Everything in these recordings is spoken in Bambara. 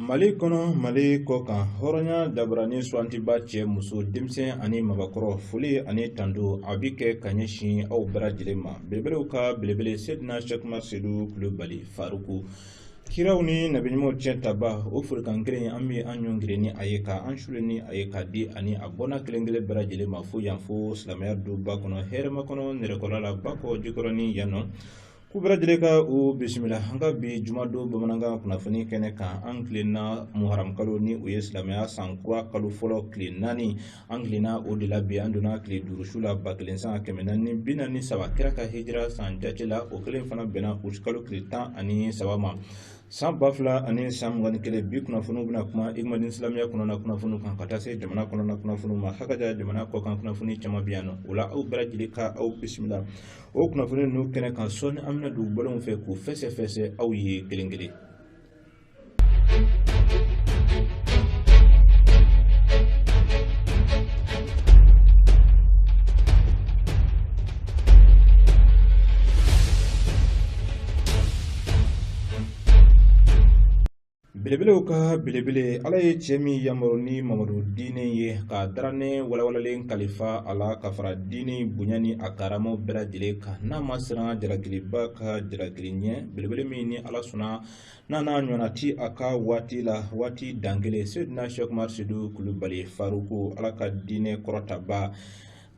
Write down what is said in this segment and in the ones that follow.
Mali kono Mali ko kan horonya dabrani swanti bache muso dimse ani mabakoro fuli ani tandu abike kanyeshi au brajilema belebele ka belebele sedna shakma sedu kulubali faruku kirawni nabinimo taba o furkan gren ammi anyon greni ayeka anshuleni ayeka di ani abona kelengele brajilema fu yanfu slamaya du bakono herma kono nerekolala bako jikoroni yano kubra direka u bismillah hanga bi jumado bamananga kunafani kene ka anglina muharram kalo ni u islamia sankwa kalo folo klinani anglina o de la bi anduna kli durushula baklensa kemenani binani sawa kiraka hijra sanjatila o kelen fana bena uskalo klitan ani sawama sam bafla ani sam ngani kele bi kunafunu bina kuma igmadin islamia kunana kunafunu kan katase jamana kunana kunafunu ma hakaja jamana ko kan kunafuni chama biano ula au brajilika au bismillah o kunafunu nu kene kan son amna du bolon fe ku fese au yi gelengele belebele ka belebele ala ye chemi yamaroni mamadu dine ye ka darane walawalalen kalifa ala kafara dine bunyani akaramo bera jile ka na masira jalagiliba ka jalagilinye belebele mi ni ala suna nana nyonati aka wati la wati dangele sedna shok marsidu kulubali faruku ala ka dine korotaba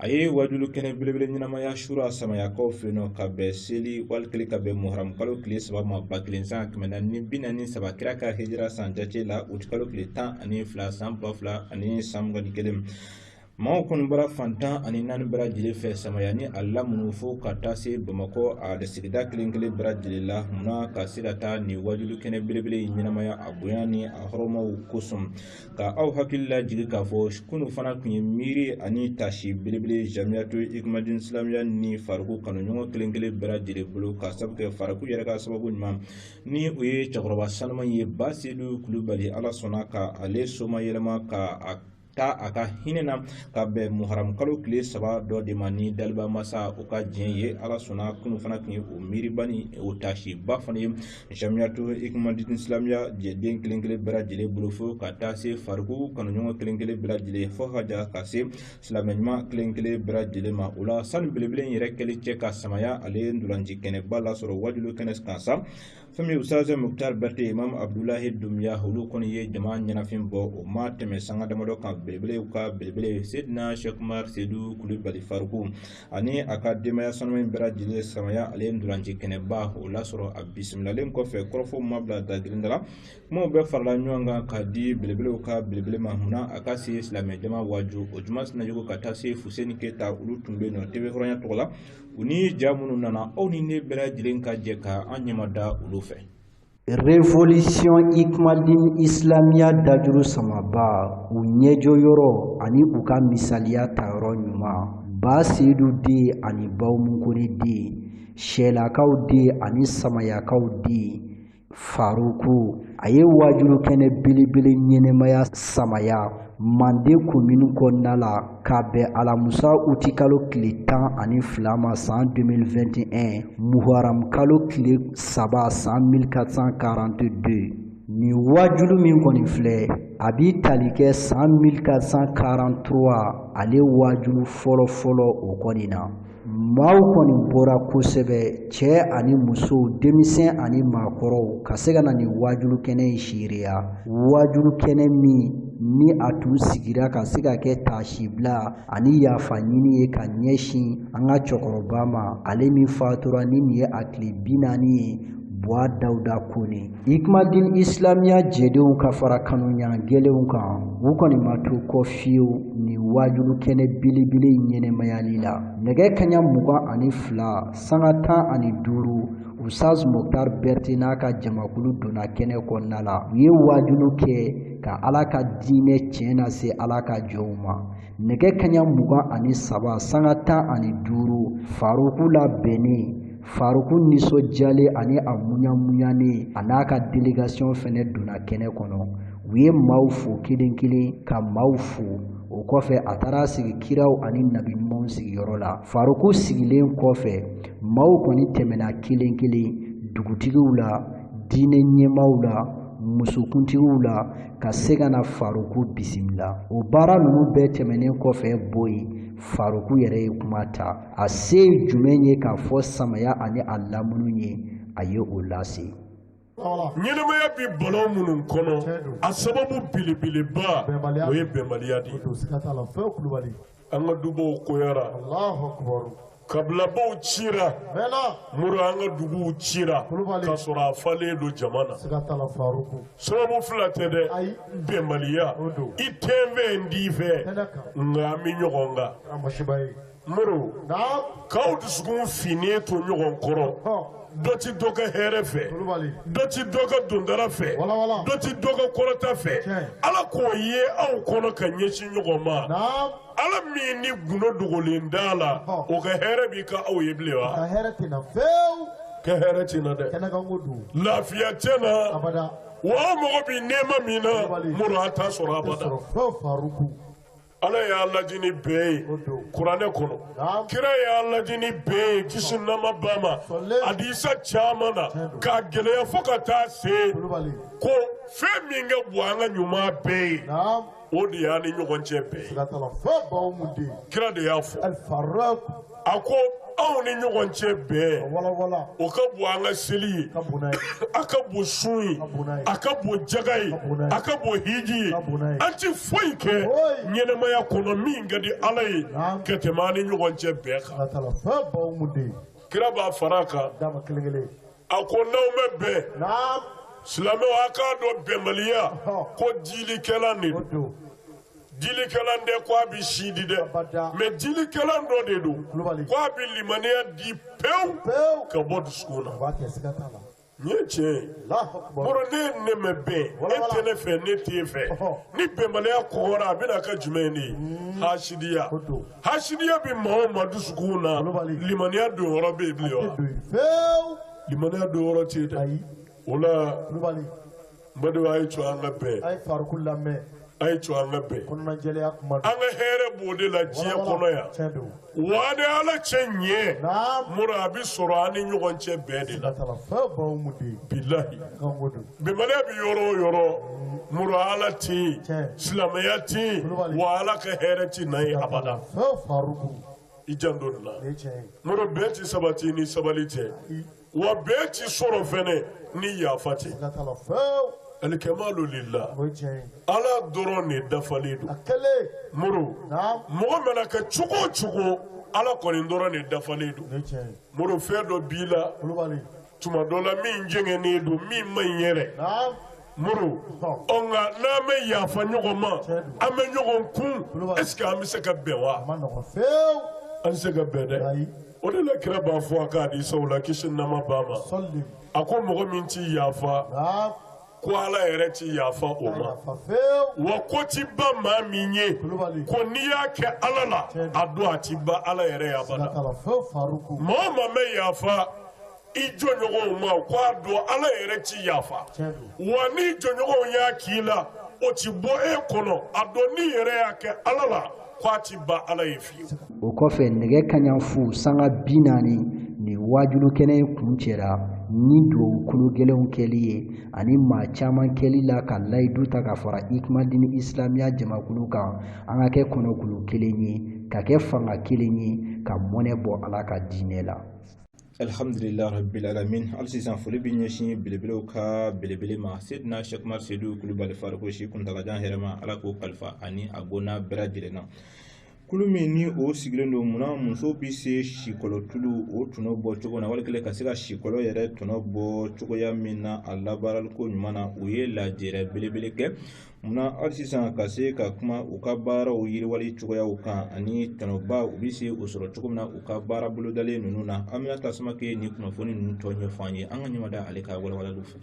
aye wajulu kene belebele nyinama ya shura sama ya kofeno kabe seli walkili kabe muharram kalo kili saba ma baklinsa kmena ni binani saba kiraka hijra sanjache la utkalo kili tan ani fla sampa fla ani samga dikelem mao kon bara fanta ani nan bara jile fe sama yani alla munufu katase bamako a da sigida klinkele bara jile la muna kasirata ni wajulu kene belebele nyinama ya abuyani a horoma kusum ka au hakilla jigi ka fo kunu fana kunye miri ani tashi belebele jamiatu ikmadin islamia ni faruku kanu nyongo klinkele bara jile bulu ka sabke faruku yere ka sababu nyima ni uye chakroba salma ye basidu kulubali ala sonaka ale soma yelema ka ta aka hinena ka be muharram kalo kile saba do de mani dalba masa o ka jenye ala suna kunu fana kini o miribani o tashi ba fani jamiatu ikmadin islamia je den kelengele bra jile bulufo ka tase farku kanu nyongo kelengele bra jile fo haja ka se islamenya kelengele bra jile ma ula san bilebele yere kele cheka samaya ale ndulanji kene bala soro wajulu kenes kansa fami usaze muktar berte imam abdullahi dumya hulu koni ye jama nyanafin bo o mateme sanga damado kan belebele ka belebele sedna shekmar sedu kulubali faruku ani akadema ya sonmen bera jile samaya ale ndulanji kene ba o lasoro abismillah len ko fe krofo mabla da grindala mo be farla nyonga ka di belebele ka belebele mahuna akasi islamé jama waju o jumas na yugo katase fuseni keta ulu tumbe no tebe horonya tola uni jamunu nana oni ne bera jilen ka jeka anyamada ulu fe Révolution Ikmadin Islamia dajuru samaba u ɲɛjɔ yɔrɔ ani u ka misaliya ta yɔrɔ ɲuman ba sedu de ani bawumunkoni de sɛlakaw de ani samayakaw de faruku a ye wajulu kɛnɛ belebele ɲɛnɛmaya samaya mande komini kɔnɔna la ka bɛn alamusa uti kalo tile 12 ma san 2021 muharam kalo tile 3 san 1442 ni wajulu min kɔni filɛ a bi tali kɛ san 1443 ale wajulu fɔlɔ o kɔni na maaw kɔni bɔra kosɛbɛ cɛ ani muso denmisɛn ani maakɔrɔw ka se ka na ni wajulu kɛnɛ in seereya wajulu kɛnɛ min ni a tun sigira ka se ka kɛ taasibila ani yafa ɲini ye ka ɲɛsin an ka cɛkɔrɔba ma ale min fatura ni nin ye a tile 40 ye Buwa Dawuda Kone Ikmadin Islamia jɛdenw ka fara kanuɲa gɛlɛnw kan u kɔni ma to kɔ fiyewu ni wajulu kɛnɛ belebele ɲɛnɛmayali la nɛgɛ kaɲa 22 sanga 15 Usaz Moktar Berti n'a ka jamakulu donna kɛnɛ kɔnɔna la u ye wajulu kɛ ka ala ka diinɛ tiɲɛ na se ala ka jɔnw ma nɛgɛ kaɲa 23 sanga 15 faruku la bɛnnen faruku nisɔndiyalen ani a munyamunyanen a n'a ka délégation fɛnɛ donna kɛnɛ kɔnɔ u ye maaw fo kelen kelen ka maaw fo o kɔfɛ a taara sigi kiraw ani nabiɲumanw sigiyɔrɔ la faruku sigilen kɔfɛ maaw kɔni tɛmɛna kelen kelen dugutigiw la diinɛ ɲɛmaaw la musokuntigiw la ka se ka na Faruku bisimila. O baara ninnu bɛɛ tɛmɛnen kɔfɛ Boyi Faruku yɛrɛ ye kuma ta. A se jumɛn ye k'a fɔ Samaya ani a lamunu ye a ye o lase. Ɲɛnɛmaya bi balo minnu kɔnɔ a sababu belebeleba o ye bɛnbaliya de ye. An ka dubaw koyara, kabilabaw cira, muru an ka duguw cira ka sɔrɔ a falen don jama na. Sababu fila tɛ dɛ, bɛnbaliya i tɛnfɛn d'i fɛ nka an bɛ ɲɔgɔn kan. Muru k'aw dusukun finnen to ɲɔgɔn kɔrɔ. Dɔ ti dɔ ka hɛrɛ fɛ, dɔ ti dɔ ka dondara fɛ, dɔ ti dɔ ka kɔrɔta fɛ. Ala k'o ye aw kɔnɔ ka ɲɛsin ɲɔgɔn ma. Ala min ni gundo dogolen da la, o ka hɛrɛ b'i ka aw ye bilen wa? Ka hɛrɛ tɛna dɛ. Lafiya tɛna. Wa aw mago bi nɛɛma min na, muru a t'a sɔrɔ abada. Ala y'a lajɛ ni bɛɛ ye kuranɛ kɔnɔ. Kira y'a lajɛ ni bɛɛ ye kisi nama ba ma. Hadisa caman na k'a gɛlɛya fo ka taa se ko fɛn min ka bon an ka ɲuman bɛɛ ye o de y'a ni ɲɔgɔn cɛ bɛɛ ye. Kira de y'a fɔ. A ko anw ni ɲɔgɔn cɛ bɛɛ o ka bon an ka seli ye, a ka bon sun ye, a ka bon jaga ye, a ka bon hiji ye. An ti foyi kɛ ɲɛnɛmaya kɔnɔ min ka di Ala ye ka tɛmɛ an ni ɲɔgɔn cɛ bɛɛ kan. Kira b'a fara a kan. A ko n'aw mɛ bɛn silamɛw a k'a dɔn bɛnbaliya ko dilikɛlan de don. Dilikɛlan tɛ ko a bɛ si di dɛ, mais dilikɛlan dɔ de don ko a bɛ limaniya di pewu ka bɔ dusukun na. Nin ye tiɲɛ ye. Mɔrɔ ne ye ne mɛn bɛn, e tɛ ne fɛ, ne t'e fɛ. Ni bɛnbaliya kɔgɔra a bɛna kɛ jumɛn de ye? Hasidiya. Hasidiya bɛ maa o maa dusukun na, limaniya don yɔrɔ bɛ yen bilen wa? Limaniya don yɔrɔ tɛ yen dɛ. O la, n badenw a ye to an ka bɛn. A ye Faruku lamɛn. A ye to an ka bɛn. An ka hɛrɛ b'o de la diɲɛ kɔnɔ yan. Wa ni Ala cɛ ɲɛ, muru a bɛ sɔrɔ an ni ɲɔgɔn cɛ bɛɛ de la. Bilahi. Bɛnbaliya bɛ yɔrɔ o yɔrɔ, muru Ala tɛ yen, silamɛya tɛ yen, wa Ala ka hɛrɛ tɛ na yen abada. I janto nin na. Muru bɛn ti sabati ni sabali tɛ, wa bɛn ti sɔrɔ fɛnɛ ni yafa tɛ. Alikamalu lillah. Ala dɔrɔn de dafalen don. Muru mɔgɔ mana kɛ cogo o cogo Ala kɔni dɔrɔn de dafalen don. Muru fɛn dɔ b'i la tuma dɔ la min jɛngɛnen don min man ɲi yɛrɛ. Muru nka n'an bɛ yafa ɲɔgɔn ma an bɛ ɲɔgɔn kun est ce que an bɛ se ka bɛn wa? An tɛ se ka bɛn dɛ. O de la kira b'a fɔ a ka hadisaw la kisi nama b'a ma. A ko mɔgɔ min t'i yafa ko Ala yɛrɛ ti yafa o ma, wa ko ti ba maa min ye ko n'i y'a kɛ Ala la a don a ti ba Ala yɛrɛ ye abada. Maa o maa bɛ yafa i jɔɲɔgɔnw ma ko a don Ala yɛrɛ ti yafa, wa ni jɔɲɔgɔnw y'a k'i la o ti bɔ e kɔnɔ a don n'i yɛrɛ y'a kɛ Ala la ko a ti ba Ala ye fiyewu. O kɔfɛ nɛgɛ kaɲa fu sanga 40 ni wajulu kɛnɛ in kun cɛra ni duwawu kulu gɛlɛnw kɛli ye ani maa caman kɛli la ka layidu ta ka fara Ikimadini Isilamiya jamakulu kan an ka kɛ kɔnɔkulu kelen ye ka kɛ fanga kelen ye ka mɔnɛ bɔ Ala ka diinɛ la. Alhamdulillah rabbil alamin. Al sisan foli bi ɲɛsin belebelew ka belebele ma Seydina Cheikh Umar Seydou Kulubali Faruku si kuntalajan hɛrɛma Ala k'o kalifa ani a bona bɛɛ lajɛlen na. Kulu min ni o sigilen don munna muso bi se sikɔlɔ tulu o tɔnɔ bɔ cogo na wali kelen ka se ka sikɔlɔ yɛrɛ tɔnɔ bɔ cogoya min na a labaaraliko ɲuman na u ye lajɛrɛ belebele kɛ munna hali sisan ka se ka kuma u ka baaraw yiriwali cogoyaw kan ani tɔnɔba u bi se o sɔrɔ cogo min na u ka baara bolodalen ninnu na Aminata Samake ni kunnafoni ninnu tɔ ɲɛfɔ an ye an ka ɲɛmada ale ka walawalaliw fɛ.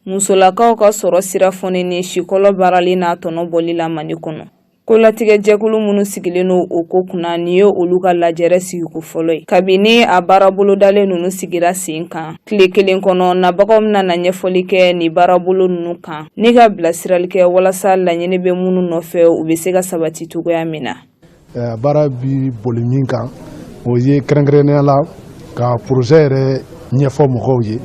Musolakaw ka sɔrɔ sira fɔni ni sikɔlɔ baarali n'a tɔnɔ bɔli la Mali kɔnɔ. Kolatigɛ jɛkulu minnu sigilen no o ko kunna ni ye olu ka lajɛrɛ sigiko fɔlɔ ye. Kabini a baarabolo dalen ninnu sigira sen kan tile kelen kɔnɔ nabagaw bɛna na ɲɛfɔli kɛ ni baarabolo ninnu kan ni ka bilasirali kɛ walasa laɲini bɛ minnu nɔfɛ u bɛ se ka sabati cogoya min na. Baara bi boli min kan o ye kɛrɛnkɛrɛnnenya la ka projet yɛrɛ ɲɛfɔ mɔgɔw ye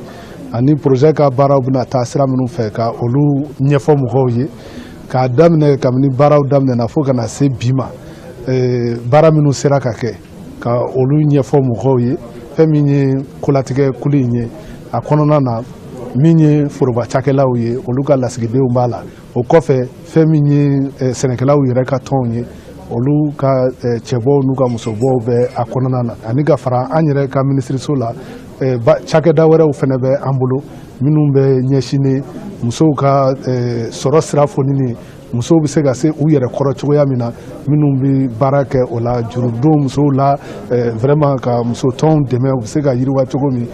ani projet ka baaraw bɛna taa sira minnu fɛ ka olu ɲɛfɔ mɔgɔw ye k'a daminɛ kabini baaraw daminɛna fo kana se bi ma baara minnu sera ka kɛ ka olu ɲɛfɔ mɔgɔw ye fɛn min ye kolatigɛ kuli in ye a kɔnɔna na min ye foroba cakɛlaw ye olu ka lasigidenw b'a la o kɔfɛ fɛn min ye sɛnɛkɛlaw yɛrɛ ka tɔnw ye olu ka cɛbɔw n'u ka musobɔw bɛ a kɔnɔna na ani ka fara an yɛrɛ ka minisiriso la cakɛda wɛrɛw fɛnɛ bɛ an bolo minnu bɛ ɲɛsinnen musow ka sɔrɔ sira fonini musow bɛ se ka se u yɛrɛ kɔrɔ cogoya min na minnu bɛ baara kɛ o la jurudon musow la vraiment ka musotɔnw dɛmɛ u bɛ se ka yiriwa cogo min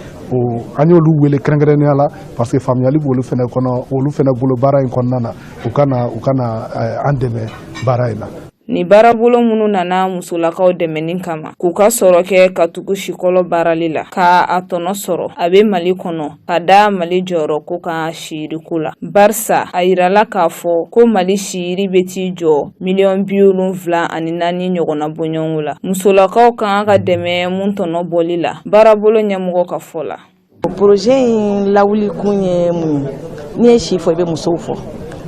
an y'olu wele kɛrɛnkɛrɛnnenya la parce que faamuyali b'olu fɛnɛ kɔnɔ olu fɛnɛ bolo baara in kɔnɔna na u kana an dɛmɛ baara in na. Ni baarabolo minnu nana musolakaw dɛmɛni kama k'u ka sɔrɔ kɛ ka tugu sikɔlɔ baarali la ka a tɔnɔ sɔrɔ a bɛ Mali kɔnɔ ka da Mali jɔyɔrɔ ko kan siyiriko la barisa a yirala k'a fɔ ko Mali siyiri bɛ t'i jɔ $74 ɲɔgɔnna bɔɲɔgɔnko la musolakaw kan ka dɛmɛ mun tɔnɔ bɔli la baarabolo ɲɛmɔgɔ ka fɔ la. Projet in lawuli kun ye mun ye n'i ye si fɔ i bɛ musow fɔ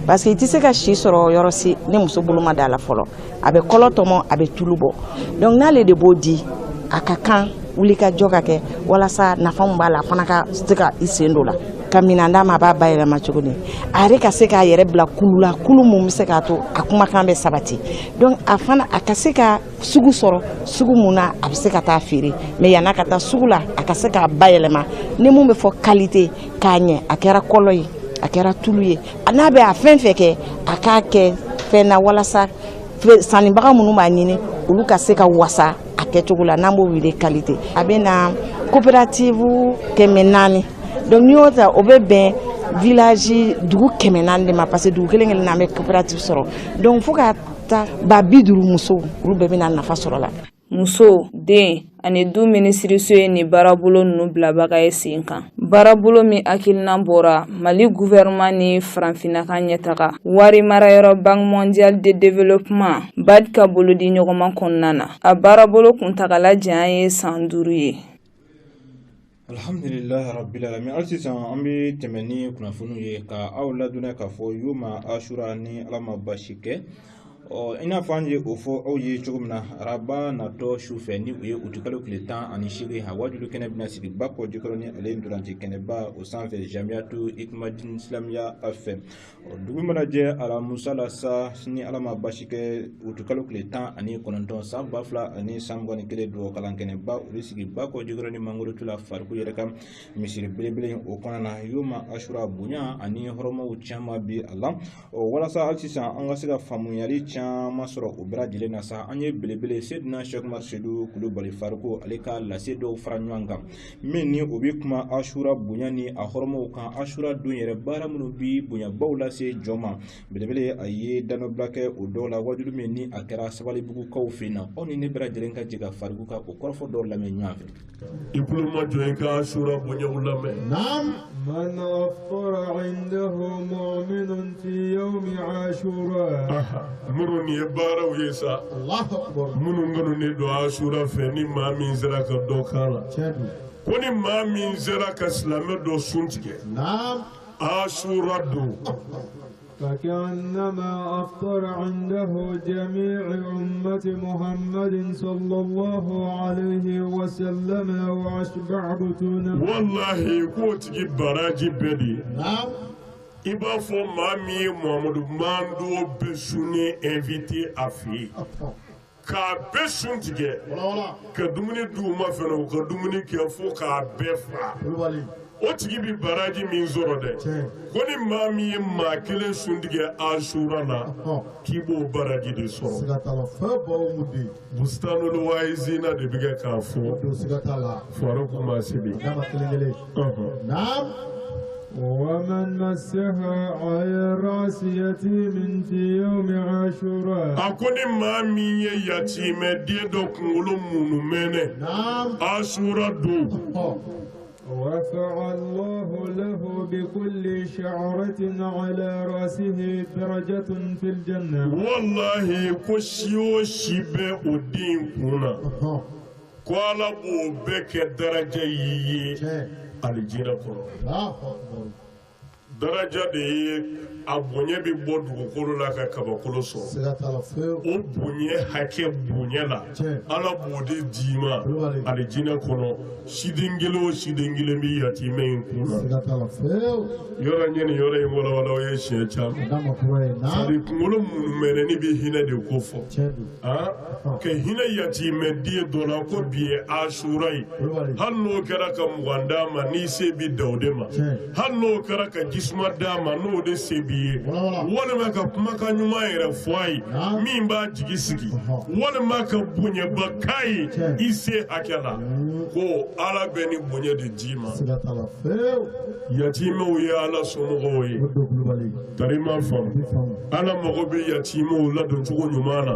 parce que i tɛ se ka si sɔrɔ yɔrɔ si ni muso bolo ma da la fɔlɔ a bɛ kɔlɔ tɔmɔ a bɛ tulu bɔ donc n'ale de b'o di a ka kan wuli ka jɔ ka kɛ walasa nafa mun b'a la a fana ka se ka i sen don la ka minan d'a ma a b'a bayɛlɛma cogo di a yɛrɛ ka se k'a yɛrɛ bila kulu la kulu mun bɛ se k'a to a kumakan bɛ sabati donc a fana a ka se ka sugu sɔrɔ sugu mun na a bɛ se ka taa feere mais yan'a ka taa sugu la a ka se k'a bayɛlɛma ni mun bɛ fɔ qualité k'a ɲɛ a kɛra kɔlɔ ye a kɛra tulu ye n'a bɛ a fɛn fɛn kɛ a k'a kɛ fɛn na walasa sannibaga minnu b'a ɲini olu ka se ka wasa a kɛcogo la n'an b'o wele qualité a bɛ na coopérative 400 donc n'i y'o ta o bɛ bɛn village dugu 400 de ma parce que dugu kelen kelen na an bɛ coopérative sɔrɔ donc fo ka taa 50 musow olu bɛɛ bɛna nafa sɔrɔ la. Muso, den, ani du minisiriso ye ni baarabolo ninnu bilabaga ye sen kan. Baarabolo min hakilina bɔra Mali gouvernement ni Farafinna ka ɲɛtaga wari marayɔrɔ Banque mondiale de développement BAD ka bolodi ɲɔgɔnma kɔnɔna na. A baarabolo kuntagala janya ye san 5 ye. Alhamdulillah rabbil alamin. Hali sisan an bɛ tɛmɛ ni kunnafoniw ye ka aw ladɔnniya k'a fɔ Yoma Ashura ni Ala ma basi kɛ. I n'a fɔ an ye o fɔ aw ye cogo min na araba natɔ su fɛ ni u ye utikalo tile 18 a wajulu kɛnɛ bɛna sigi Bakɔ jikɔrɔ ni ale ntolanci kɛnɛba o sanfɛ Jamiyatu Hikmadin Islamia fɛ dugu mana jɛ alamusa la sa ni Ala ma basi kɛ utikalo tile 19 san 2021 do kalan kɛnɛba o bɛ sigi Bakɔ jikɔrɔ ni Mangorotu la Fariku yɛrɛ kan misiri belebele o kɔnɔna na Yoma Ashura bonya ani hɔrɔmaw caman bi a la walasa hali sisan an ka se ka faamuyali caman sɔrɔ o bɛɛ lajɛlen na sa an ye belebele Seydina Sheikh Umar Seydou Kulubali Fariku ale ka lase dɔw fara ɲɔgɔn kan min ni o bɛ kuma Ashura bonya ni a hɔrɔmaw kan Ashura don yɛrɛ baara minnu bi bonyabaw lase jɔn ma belebele a ye danɔbila kɛ o dɔw la wajulu min ni a kɛra Sabalibugukaw fɛ yen na aw ni ne bɛɛ lajɛlen ka jɛ ka Fariku ka o kɔrɔfɔ dɔw lamɛn ɲɔgɔn fɛ. I kulo ma jɔ i ka Ashura bonyaw lamɛn. Naam. من أفطر عنده مؤمن في يوم عاشوراء مرون يبارا ويسا الله أكبر منو غنو ندو عاشوراء فني ما من زرا كدو كالا كوني ما من زرا كسلام دو سنتك نعم عاشوراء دو فكأنما أفطر عنده جميع أمة محمد صلى الله عليه وسلم وأشبع بطونا والله قوتي براجي بدي نعم إبا فو مامي محمد ماندو بسوني انفيتي أفي ka bɛɛ sun tigɛ ka dumuni d'u ma fɛnɛ u ka dumuni kɛ fo k'a bɛɛ fa o tigi bi baraji min sɔrɔ dɛ ko ni maa min ye maa kelen sun tigɛ Ashura la k'i b'o baraji de sɔrɔ Bustanul Waizina de bɛ kɛ k'a fɔ Faruku Masibi ومن مسها على رأس يتيم في يوم عاشوراء أكوني مامي يتيم ديدو كنغلو منومنه عاشوراء دو ورفع الله له بكل شعرة على رأسه درجة في الجنة والله كشيو شبه الدين كنا قال بو بك درجة يي alijina kɔnɔ daraja de ye a bonya bɛ bɔ dugukolo la ka kabakolo sɔrɔ o bonya hakɛ bonya la ala b'o de d'i ma alijina kɔnɔ siden kelen o siden kelen bɛ yatimɛ in kunna yɔrɔ ɲɛ nin yɔrɔ in walawala o ye siɲɛ caman sari kunkolo minnu mɛnɛni bɛ hinɛ de ko fɔ ka hinɛ yatimɛ den dɔ la ko bi ye asura ye hali n'o kɛra ka mugan d'a ma n'i se bɛ da o de ma hali n'o kɛra ka jisuma d'a ma n'o de se b'i ye walima ka kumakan ɲuman yɛrɛ fɔ a ye min b'a jigi sigi walima ka bonyaba k'a ye i se hakɛ la ko ala bɛ ni bonya de d'i ma yatimɛw ye ala somɔgɔw ye tari ma faamu ala mago bɛ yatimɛw ladon cogo ɲuman na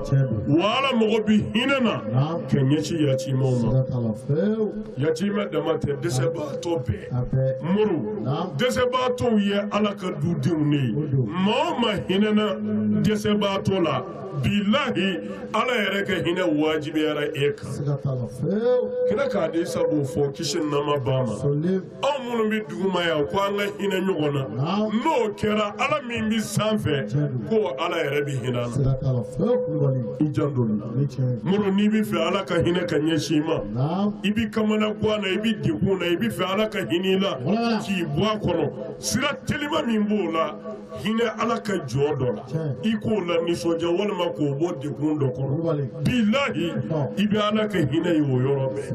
wa ala mago bɛ hinɛ na ka ɲɛsin yatimɛw ma yatimɛ dama tɛ dɛsɛbaatɔ bɛɛ muru dɛsɛbaatɔw ye ala ka dudenw ne ye maa o maa hinɛna dɛsɛbaatɔ la bilahi ala yɛrɛ ka hinɛ wajibiyara e kan kira k'a di sabu fɔ kisi nama ba ma anw minnu bɛ duguma yan ko an ka hinɛ ɲɔgɔn na n'o kɛra ala min bɛ sanfɛ ko ala yɛrɛ bɛ hinɛ na i jan don muru n'i bɛ fɛ ala ka hinɛ ka ɲɛsin i ma i bɛ kamana gan na i bɛ degun na i bɛ fɛ ala ka hinɛ i la k'i bɔ a kɔnɔ sira telima min b'o la hinɛ ala ka jɔ dɔ la i k'o la nisɔndiya walima k'o bɔ degun dɔ kɔnɔ bilahi i bɛ ala ka hinɛ ye o yɔrɔ bɛɛ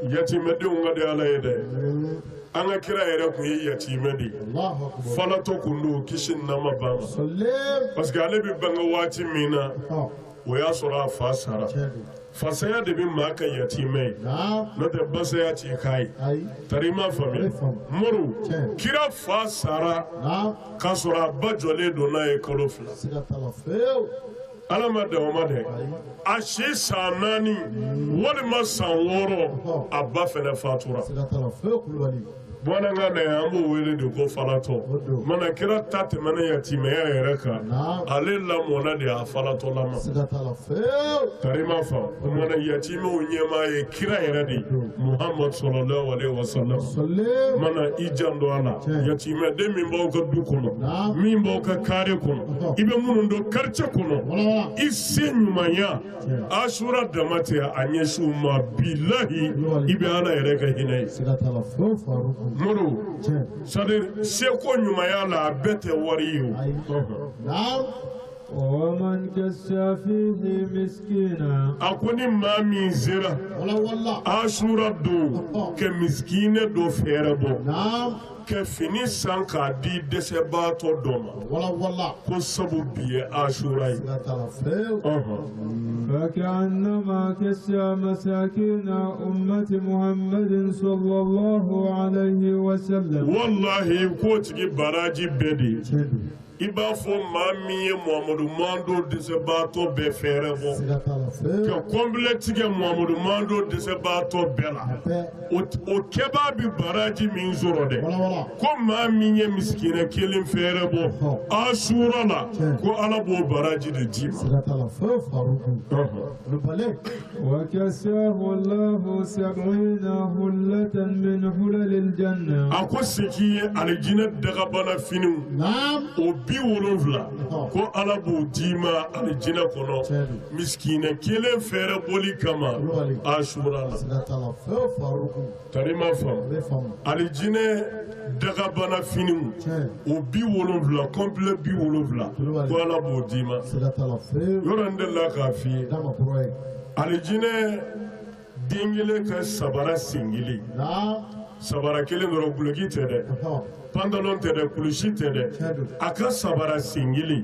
yatimɛdenw ka di ala ye dɛ an ka kira yɛrɛ tun ye yatimɛ de falatɔ kun don kisi nama ba ma parce que ale bɛ bange waati min na o y'a sɔrɔ a fa sara fasaya de bɛ maa ka yatimɛ ye n'o tɛ basaya t'i k'a ye tari i m'a faamuya muru kira fa sara k'a sɔrɔ a ba jɔlen don n'a ye kalo 2 ala ma dan o ma dɛ a si san 4 walima san 6 a ba fɛnɛ fatura bamanankan na yan an b'o wele de ko falatɔ mana kira ta tɛmɛna yatimɛya yɛrɛ kan ale lamɔna de a falatɔ lama tari ma fa mana yatimɛw ɲɛmaa ye kira yɛrɛ de muhammad sallallahu alaihi wasallam mana i jan don a la yatimɛden min b'aw ka du kɔnɔ min b'aw ka kare kɔnɔ i bɛ minnu don quartier kɔnɔ i se ɲumanya asura dama tɛ a ɲɛsin ma bilahi i bɛ ala yɛrɛ ka hinɛ ye muru c'est-à-dire seko ɲumanya la a bɛɛ tɛ wari ye o ومن كسى فيه مسكينا a ko ni maa min sera asura don ka miskine dɔ fɛɛrɛ bɔ ka fini san k'a di dɛsɛbaatɔ dɔ ma ko sabu bi ye asura ye فكأنما كسى مساكين أمة محمد صلى الله عليه وسلم والله ko tigi baraji bɛɛ de i b'a fɔ maa min ye Muhamadu Mando dɛsɛbaatɔ bɛɛ fɛɛrɛ bɔ ka kɔnbile tigɛ Muhamadu Mando dɛsɛbaatɔ bɛɛ la o kɛbaa bi baraji min sɔrɔ dɛ ko maa min ye misikina kelen fɛɛrɛ bɔ asura la ko ala b'o baraji de d'i ma وكساه الله 70 هلة من حلل الجنة a ko seki ye alijinɛ dagabana finiw o 70 ko ala b'o d'i ma alijinɛ kɔnɔ misikina kelen fɛɛrɛ bɔli kama asura la tari ma faamu alijinɛ dagabana finiw o 70 complet 70 ko ala b'o d'i ma yɔrɔ n delila k'a f'i ye alijinɛ den kelen ka sabara sen kelen sabara kelen dɔrɔn guloki tɛ dɛ pantalon tɛ dɛ kulusi tɛ dɛ a ka sabara sen kelen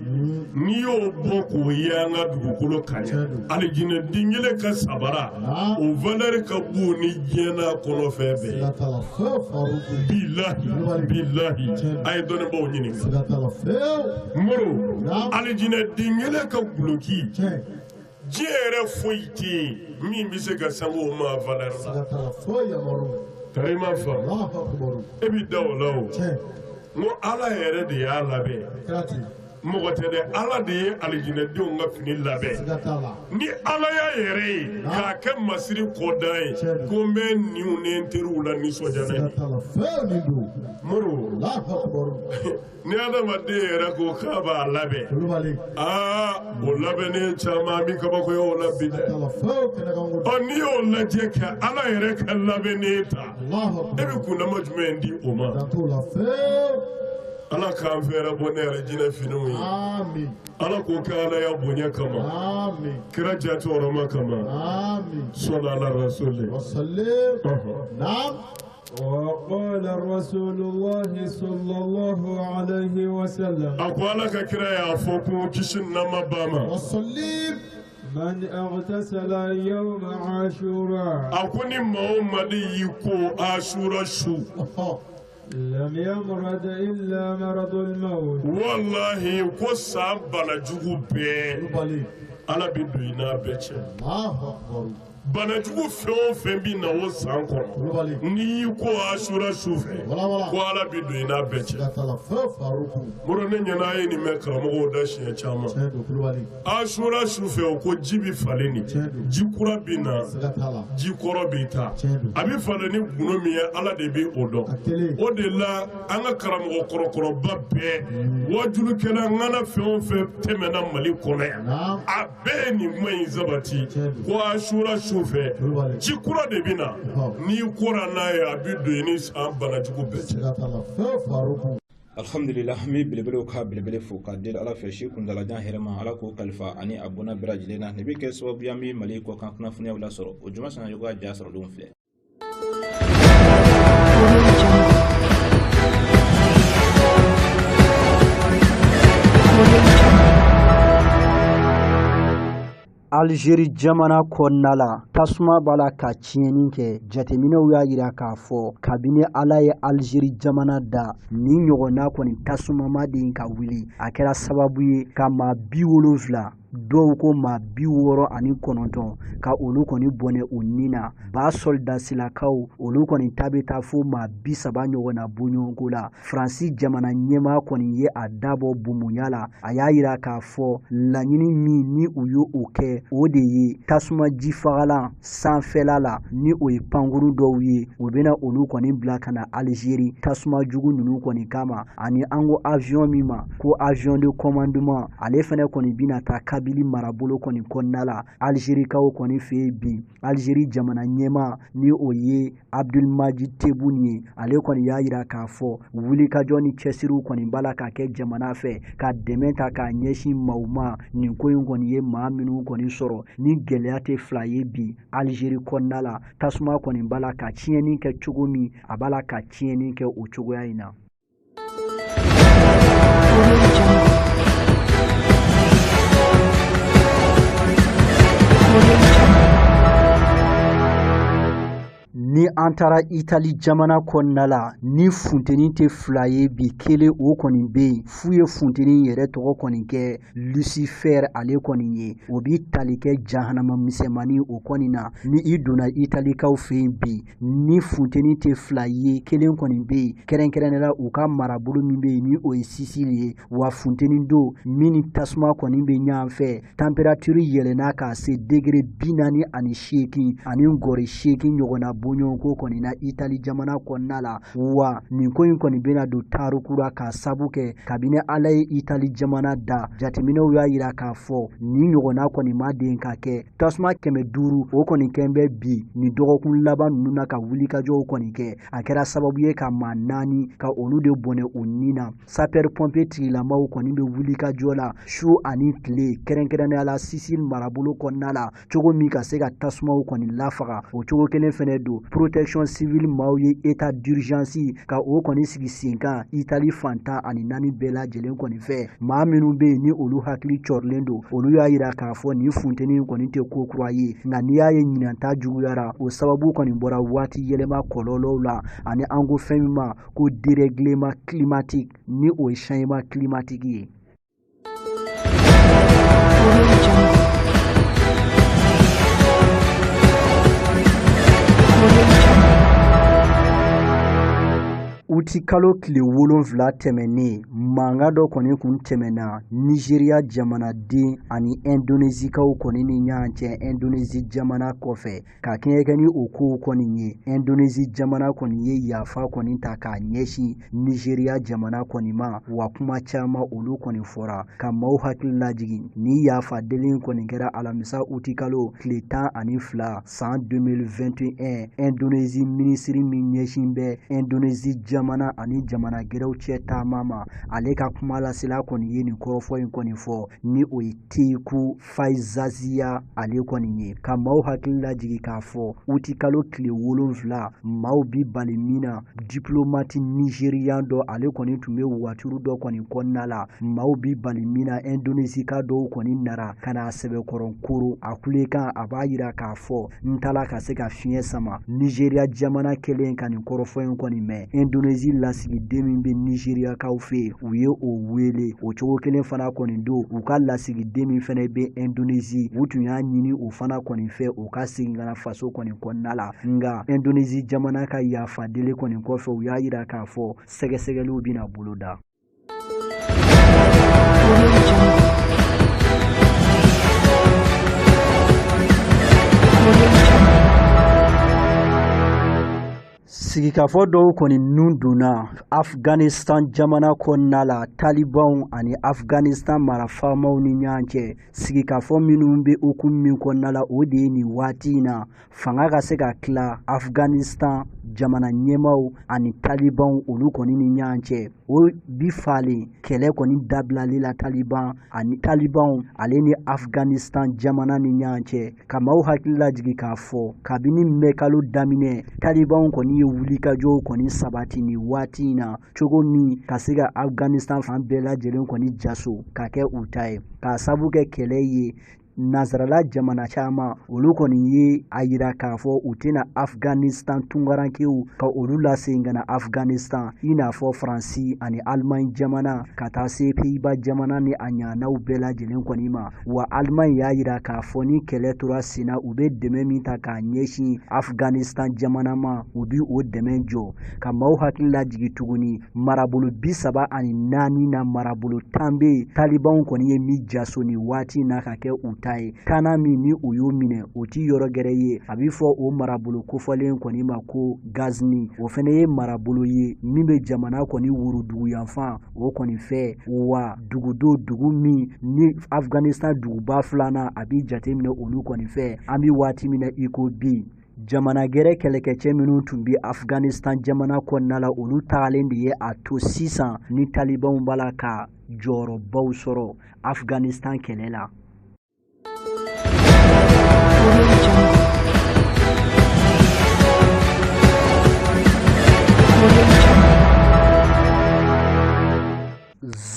n'i y'o bɔ k'o ye an ka dugukolo kan alijinɛ den kelen ka sabara o valeur ka bon ni diɲɛna kɔnɔfɛn bɛɛ bilahi bilahi a ye dɔnnibaw ɲininka muru alijinɛ den kelen ka guloki diɲɛ yɛrɛ foyi tɛ yen min bɛ se ka sango o ma valeur la tari ma faamu e bɛ da o la o n ko ala yɛrɛ de y'a labɛn mɔgɔ tɛ dɛ ala de ye alijinɛdenw ka fini labɛn ni ala y'a yɛrɛ ye k'a kɛ masiri kɔdan ye ko n bɛ niw ni n teriw la nisɔndiya n'a ye moro ni adamaden yɛrɛ ko k'a b'a labɛn o labɛnnen caman bi kabakoya o la bi dɛ n'i y'o lajɛ ka ala yɛrɛ ka labɛnnen ta e bɛ kundama jumɛn di o ma ala k'an fɛrɛ bɔ ne yɛrɛ jinɛ finiw ye ala k'o kɛ ala ya bonya kama kira jatɔrɔma kama sɔla ala rasuli وقال رسول الله صلى الله عليه وسلم أقول لك كرا فوق كشن نما باما من اغتسل يوم عاشوراء أكوني محمد يكو عاشوراء شو لم يمرض إلا مرض الموت والله يكو سامبلا جوجو بي على بدوينا بيتش banajugu fɛn o fɛn bi na o san kɔnɔ n'i y'i ko asura su fɛ ko ala bi don i n'a bɛɛ cɛ mɔrɔ ne ɲɛna ye nin mɛn karamɔgɔw da siɲɛ caman asura su fɛ o ko ji bi falen nin ji kura bi na ji kɔrɔ b'i ta a bi falen ni gundo min ye ala de bi o dɔn o de la an ka karamɔgɔ kɔrɔkɔrɔba bɛɛ wajulikɛla ŋana fɛn o fɛn tɛmɛna mali kɔnɔ yan a bɛɛ ye nin kuma in sabati ko asura su fɛ ji kura de bɛ na n'i kora n'a ye a bi don i ni san banajugu bɛɛ cɛ. alhamdulillah mi belebelew ka belebele fo ka deli ala fɛ si kuntalajan hɛrɛ ma ala k'o kalifa ani a bɔnna bɛɛ lajɛlen na nin bɛ kɛ sababuya min mali kɔ kan kunnafoniyaw lasɔrɔ o juma sanajogo ka ja sɔrɔlenw filɛ. Algérie jamana kɔnɔna la tasuma b'a la ka tiɲɛni kɛ jateminɛw y'a yira k'a fɔ kabini ala ye Algérie jamana da ni ɲɔgɔnna kɔni tasumamaden ka wuli a kɛra sababu ye ka maa 70 dɔw ko maa 69 ka olu kɔni bɔnɛ u ni na ba soldasilakaw olu kɔni ta bɛ taa fo maa 30 ɲɔgɔn na bɔɲɔgɔnko la Faransi jamana ɲɛmaa kɔni ye a dabɔ bumuya la a y'a yira k'a fɔ laɲini min ni u y'o kɛ o de ye tasuma jifagalan sanfɛla la ni o ye pankuru dɔw ye o bɛna olu kɔni bila ka na Algérie tasuma jugu ninnu kɔni kama ani an ko avion min ma ko avion de commandement ale fɛnɛ kɔni bɛna taa kabili marabolo kɔni kɔnɔna la Algérikaw kɔni fɛ yen bi Algérie jamana ɲɛmaa ni o ye Abdelmadjid Tebboune ye ale kɔni y'a yira k'a fɔ wulikajɔ ni cɛsiriw kɔni b'a la ka kɛ jamana fɛ ka dɛmɛ ta k'a ɲɛsin maaw ma nin ko in kɔni ye maa minnu kɔni sɔrɔ ni gɛlɛya tɛ fila ye bi Algérie kɔnɔna la tasuma kɔni b'a la ka tiɲɛni kɛ cogo min a b'a la ka tiɲɛni kɛ o cogoya in na. Ni an taara Itali jamana kɔnɔna la ni funteni tɛ fila ye bi kelen o kɔni bɛ yen f'u ye funteni yɛrɛ tɔgɔ kɔni kɛ Lucifer ale kɔni ye o bi tali kɛ jahanama misɛnmanin o kɔni na ni i donna Italikaw fɛ yen bi ni funteni tɛ fila ye kelen kɔni bɛ yen kɛrɛnkɛrɛnnenya la u ka marabolo min bɛ yen ni o ye Sicile ye wa funteni don min ni tasuma kɔni bɛ ɲɔgɔn fɛ température yɛlɛnna ka se degré 48 ani gɔri 8 ɲɔgɔnna bɔɲɔgɔnko kɔni na Itali jamana kɔnɔna la wa nin ko in kɔni bɛna don tarikura ka sabu kɛ kabini ala ye Itali jamana da jateminɛw y'a yira k'a fɔ nin ɲɔgɔnna kɔni ma den ka kɛ tasuma 500 o kɔni kɛn bɛ bi nin dɔgɔkun laban ninnu na ka wulikajɔw kɔni kɛ a kɛra sababu ye ka maa 4 ka olu de bɔnɛ u ni na sapeur pompier tigilamaw kɔni bɛ wulikajɔ la su ani tile kɛrɛnkɛrɛnnenya la Sicile marabolo kɔnɔna la cogo min ka se ka tasumaw kɔni lafaga o cogo kelen fɛnɛ don protection civile maaw ye état d'urgence ka o kɔni sigi sen kan Itali fantan ani 4 bɛɛ lajɛlen kɔni fɛ maa minnu bɛ yen ni olu hakili cɔrilen don olu y'a yira k'a fɔ nin funteni kɔni tɛ ko kura ye nka n'i y'a ye ɲinanta juguyara o sababu kɔni bɔra waati yɛlɛma kɔlɔlɔw la ani an ko fɛn min ma ko dérèglement climatique ni o ye changement climatique ye. uti kalo tile 7 tɛmɛnen manga dɔ kɔni kun tɛmɛna Nigeria jamanaden ani Indonésikaw kɔni ni ɲɔgɔn cɛ Indonésie jamana kɔfɛ ka kɛɲɛ ni o kow kɔni ye. Indonésie jamana kɔni ye yafa kɔni ta k'a ɲɛsin Nigeria jamana kɔni ma wa kuma caman olu kɔni fɔra ka maaw hakili lajigin ni yafa delen kɔni kɛra alamisa uti kalo tile 12 san 2021 Indonésie ministiri min ɲɛsin bɛ Indonésie jamana ani jamana gɛrɛw cɛ taama ma ale ka kuma lasela kɔni ye nin kɔrɔfɔ in kɔni fɔ ni o ye Teku Faizazia ale kɔni ye ka maaw hakili lajigi k'a fɔ uti kalo tile 7 maaw bi bali min na diplomate nigérian dɔ ale kɔni tun bɛ waturu dɔ kɔni kɔnɔna la maaw bi bali min na Indonésieka dɔw kɔni nara ka na sɛbɛkɔrɔ koro a kulekan a b'a yira k'a fɔ n tala ka se ka fiɲɛ sama Nigeria jamana kelen ka nin kɔrɔfɔ in kɔni mɛn Indonésie lasigiden min bɛ Nigeriakaw fɛ u ye o wele o cogo kelen fana kɔni don u ka lasigiden min fana bɛ Indonésie u tun y'a ɲini o fana kɔni fɛ u ka segin ka na faso kɔni kɔnɔna la nga Indonésie jamana ka yafa deli kɔni kɔfɛ u y'a yira k'a fɔ sɛgɛsɛgɛliw bɛna boloda. Sigikafɔ dɔw kɔni nun donna Afghanistan jamana kɔnɔna la Talibanw ani Afghanistan marafamaw ni ɲɔgɔn cɛ sigikafɔ minnu bɛ hukumu min kɔnɔna la o de ye nin waati in na fanga ka se ka tila Afghanistan jamana ɲɛmaw ani Talibanw olu kɔni ni ɲɔgɔn cɛ o bi falen kɛlɛ kɔni dabilali la Talibanw ale ni Afghanistan jamana ni ɲɔgɔn cɛ ka maaw hakili lajigi k'a fɔ kabini mɛ kalo daminɛ Talibanw kɔni ye wulikajɔw kɔni sabati ni waati in na cogo min ka se ka Afghanistan fan bɛɛ lajɛlen kɔni jaso ka kɛ u ta ye k'a sabu kɛ kɛlɛ ye Nazarala jamana caman olu kɔni ye a yira k'a fɔ u tɛna Afghanistan tungarankew ka olu lase ka na Afghanistan i n'a fɔ Faransi ani Allemagne jamana ka taa se Pays-Bas jamana ni a ɲaanaw bɛɛ lajɛlen kɔni ma wa Allemagne y'a yira k'a fɔ ni kɛlɛ tora sen na u bɛ dɛmɛ min ta k'a ɲɛsin Afghanistan jamana ma u bi o dɛmɛ jɔ ka maaw hakili lajigi tuguni marabolo 34 na marabolo 10 bɛ yen Talibanw kɔni ye min jaso ni waati na ka kɛ u ta ye kana min ni u y'o minɛ o ti yɔrɔ gɛrɛ ye a bɛ fɔ o marabolo kofɔlen kɔni ma ko Ghazni o fana ye marabolo ye min bɛ jamana kɔni wurudugu yanfan o kɔni fɛ wa dugu min ni Afghanistan duguba 2nan a bɛ jateminɛ olu kɔni fɛ an bɛ waati min na i ko bi jamana gɛrɛ kɛlɛkɛcɛ minnu tun bɛ Afghanistan jamana kɔnɔna la olu tagalen de ye a to sisan ni Talibanw b'a la ka jɔyɔrɔbaw sɔrɔ Afghanistan kɛlɛ la.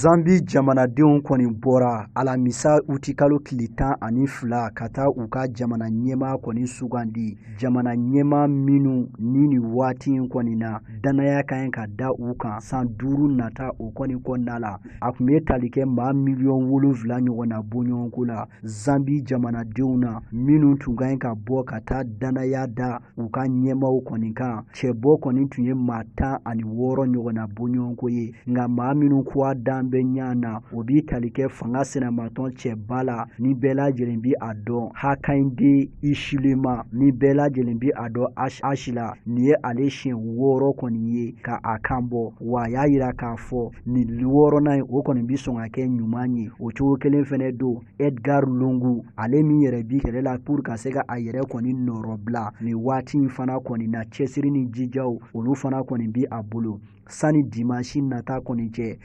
Zambi jamanadenw kɔni bɔra alamisa uti kalo tile 12 ka taa u ka jamana ɲɛmaa kɔni sugandi jamana ɲɛmaa minnu ni nin waati in kɔni na danaya ka ɲi ka da u kan san 5 nata o kɔni kɔnɔna la a tun bɛ tali kɛ maa miliyɔn 7 ɲɔgɔn na bɔɲɔgɔnko la Zambi jamanadenw na minnu tun ka ɲi ka bɔ ka taa danaya da u ka ɲɛmaaw kɔni kan cɛbɔ kɔni tun ye maa 16 ɲɔgɔn na bɔɲɔgɔnko ye nka maa minnu kuwa dan bɛ ɲa na o bi tali kɛ fanga senamatɔn cɛba la ni bɛɛ lajɛlen bi a dɔn Hakainde Hichilema ni bɛɛ lajɛlen bi a dɔn H la nin ye ale siɲɛ 6 kɔni ye ka a kan bɔ wa a y'a yira k'a fɔ nin 6nan ye o kɔni bi sɔn ka kɛ ɲuman ye o cogo kelen fɛnɛ don Edgar Lungu ale min yɛrɛ bi kɛlɛ la pour ka se ka a yɛrɛ kɔni nɔrɔ bila nin waati in fana kɔni na cɛsiri ni jijaw olu fana kɔni bi a bolo sani dimanche nata kɔni cɛ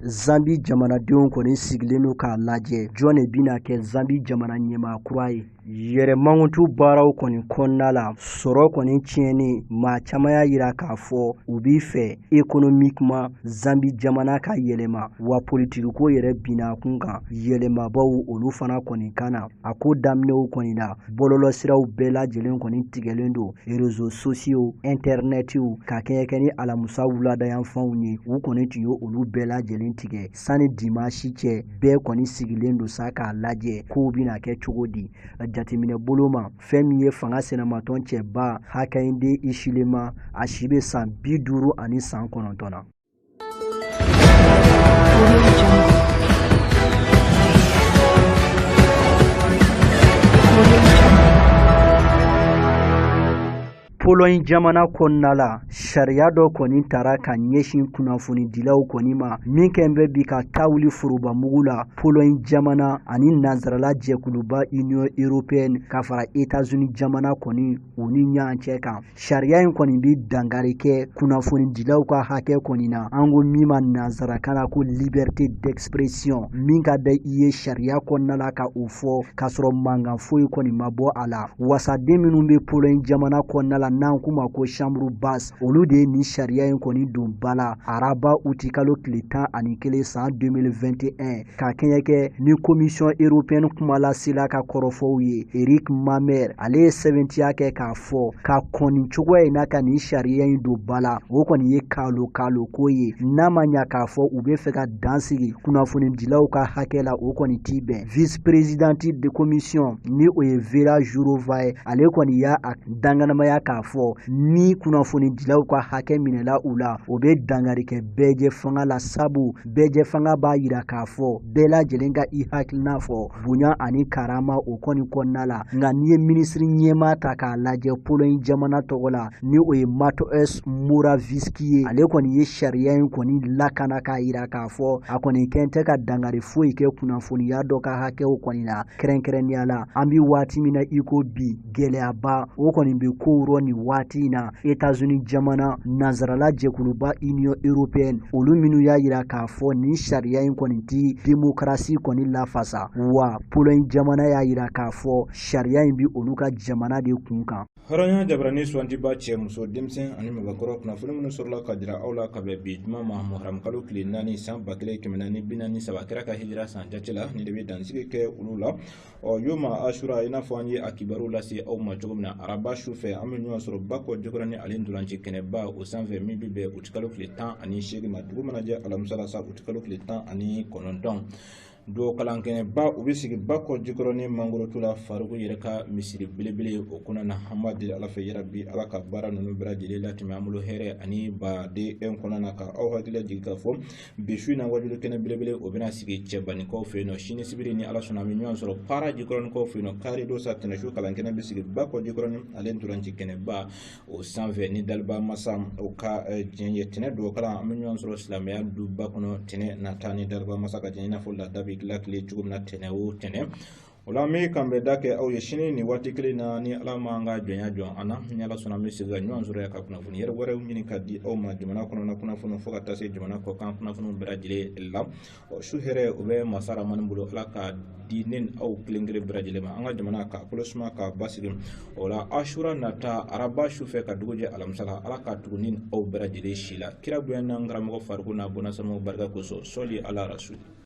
Zambi jamanadenw kɔni sigilen don k'a lajɛ jɔn de bɛna kɛ Zambi jamana ɲɛmaa kura ye yɛrɛmankutu baaraw kɔni kɔnɔna la sɔrɔ kɔni tiɲɛni maa caman y'a yira k'a fɔ u b'i fɛ économiquement Zambi jamana ka yɛlɛma wa politikiko yɛrɛ binna kun kan yɛlɛmabaw olu fana kɔni kana a ko daminɛw kɔni na bɔlɔlɔsiraw bɛɛ lajɛlen kɔni tigɛlen don réseaux sociaux internetiw ka kɛɲɛ ni alamusa wuladayanfanw ye u kɔni tun ye olu bɛɛ lajɛlen min tigɛ sani dimanche cɛ bɛɛ kɔni sigilen don sa k'a lajɛ kow bɛna kɛ cogo di. Jateminɛ bolo ma fɛn min ye fanga senamatɔn cɛba Hakɛinde Ishilema a si bɛ san 59 na. Pologne jamana kɔnɔna la sariya dɔ kɔni tara ka ɲɛsin kunnafonidilaw kɔni ma min kɛn bɛ bi ka tawuli forobamugu la Pologne jamana ani nanzarala jɛkuluba Union Européenne ka fara États-Unis jamana kɔni u ni ɲɔgɔn cɛ kan. Sariya in kɔni bi dangari kɛ kunnafonidilaw ka hakɛ kɔni na an ko min ma nanzarakan na ko liberté d'expression min ka da I ye sariya kɔnɔna la ka o fɔ k'a sɔrɔ mankan foyi kɔni ma bɔ a la. Wasaden minnu bɛ Pologne jamana kɔnɔna la n'an kuma ko chambre basse olu de ye nin sariya in kɔni don ba la araba uti kalo tile 11 san 2021 ka kɛɲɛ kɛ ni commission européenne kumala sela ka kɔrɔfɔw ye Eric Mamer ale ye sɛbɛntiya kɛ k'a fɔ ka kɔni cogoya in na ka nin sariya in don ba la o kɔni ye kalo ko ye n'a ma ɲa k'a fɔ u bɛ fɛ ka dansigi kunnafonidilaw ka hakɛ la o kɔni t'i bɛn. Vice présidente de commission ni o ye Vera Jourova ye ale kɔni y'a danganamaya k'a fɔ ni kunnafonidilaw ka hakɛ minɛla u la o bɛ dangari kɛ bɛɛjɛ fanga la sabu bɛɛjɛ fanga b'a yira k'a fɔ bɛɛ lajɛlen ka I hakilina fɔ bonya ani karama o kɔni kɔnɔna la nka n'i ye minisiri ɲɛmaa ta k'a lajɛ Pologne jamana tɔgɔ la ni o ye Mateusz Morawiecki ye ale kɔni ye sariya in kɔni lakana k'a yira k'a fɔ a kɔni kɛn tɛ ka dangari foyi kɛ kunnafoniya dɔ ka hakɛw kɔni na kɛrɛnkɛrɛnnenya la an bi waati min na I ko bi gɛlɛyaba o kɔni bɛ kow rɔ nin waati in na États-Unis jamana nanzarala jɛkuluba Union Européenne olu minnu y'a yira k'a fɔ nin sariya in kɔni ti démocratie kɔni lafasa wa Pologne jamana y'a yira k'a fɔ sariya in bi olu ka jamana de kun kan. Hɔrɔnya jabarani suwantiba cɛ muso denmisɛn ani mɔgɔkɔrɔ kunnafoni minnu sɔrɔla ka dira aw la ka bɛn bi juma ma Muharram kalo tile 4 san 1443 kɛra ka hijira san jate la ni de bɛ dansigi kɛ olu la yoma Ashura i n'a fɔ an ye a kibaru lase aw ma cogo min na araba su fɛ an bɛ ɲɔgɔn sɔrɔ Bakɔ Jikɔrɔni ale ntolanci kɛnɛba o sanfɛ min bɛ bɛn uti kalo tile 18 ma dugu mana jɛ alamisa la sa uti kalo tile 19 do kalankɛnɛba u bɛ sigi Bakɔ Jikɔrɔni mangorotu la Faruku yɛrɛ ka misiri belebele o kɔnɔ na an b'a deli Ala fɛ yarabi Ala ka baara ninnu bɛɛ lajɛlen latɛmɛ an bolo hɛrɛ ani baden kɔnɔna na ka aw hakili jigin k'a fɔ bi su in na wajulu kɛnɛ belebele o bɛna sigi cɛbanikaw fɛ yen nɔ sini sibiri ni Ala sɔnna an bɛ ɲɔgɔn sɔrɔ Para Jikɔrɔnikaw fɛ yen nɔ kari do sa tɛnɛsu kalankɛnɛ bɛ sigi Bakɔ Jikɔrɔni ale ntolanci kɛnɛba o sanfɛ ni daliba masa o ka diɲɛ ye tɛnɛ do kalan an bɛ ɲɔgɔn sɔrɔ silamɛya duba kɔnɔ tɛnɛ nata ni daliba masa ka diɲɛ i n'a fɔ lada bɛ dilan cogo min na tɛnɛ o tɛnɛ o la an bɛ kan bɛ da kɛ aw ye sini ni waati kelen na ni Ala ma an ka jɔnya jɔn an na ni Ala sɔnna an bɛ segin ka ɲɔgɔn sɔrɔ yan ka kunnafoni yɛrɛ wɛrɛw ɲini ka di aw ma jamana kɔnɔna kunnafoni fo ka taa se jamana kɔkan kunnafoniw bɛɛ lajɛlen la su hɛrɛ o bɛ masa Rahamani bolo Ala ka di ne aw kelen kelen bɛɛ lajɛlen ma an ka jamana ka kɔlɔsuma ka basigi o la Ashura nata araba su fɛ ka dugu jɛ alamisa la Ala ka tugu ni aw bɛɛ lajɛlen si la kira bonya n'an karamɔgɔ Fariku n'a bɔnasamaw barika kosɔn sɔli ala rasuli